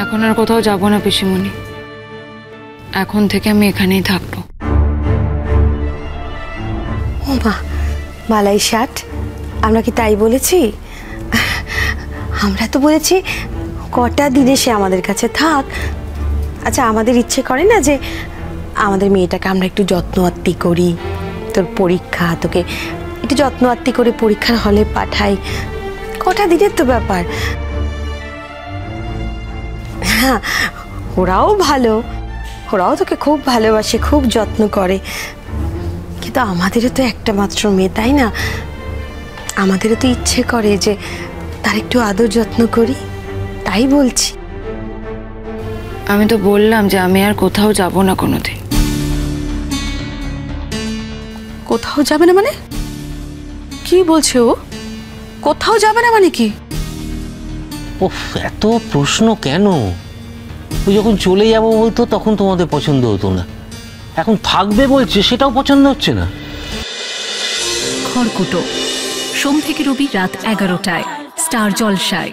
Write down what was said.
এখন আর কোথাও যাব না পিসিমণি, এখন থেকে আমি এখানেই থাকবো। ও মা, মালাই ষাট, আমরা কি তাই বলেছি? আমরা তো বলেছি কটা দিনে সে আমাদের কাছে থাক। আচ্ছা, আমাদের ইচ্ছে করে না যে আমাদের মেয়েটাকে আমরা একটু যত্ন আত্তি করি, তোর পরীক্ষা, তোকে একটু যত্ন আত্তি করে পরীক্ষার হলে পাঠাই, কটা দিনের তো ব্যাপার। হ্যাঁ, ওরাও ভালো, ওরাও তোকে খুব ভালোবাসে, খুব যত্ন করে, কিন্তু আমাদেরও তো একটা মাত্র মেয়ে, তাই না? আমাদেরও তো ইচ্ছে করে যে তার একটু আদর যত্ন করি, তাই বলছি। আমি তো বললাম যে আমি আর কোথাও যাব না কোনোদিন। কোথাও যাবে না মানে? কি বলছে ও? কোথাও যাবে না মানে কি? ওফ, এত প্রশ্ন কেন? ওই যখন চলে যাব বলতো তখন তোমাদের পছন্দ হতো না, এখন থাকবে বলছে সেটাও পছন্দ হচ্ছে না। খড়কুটো, সোম থেকে রবি রাত 11টায়, স্টার জলসায়।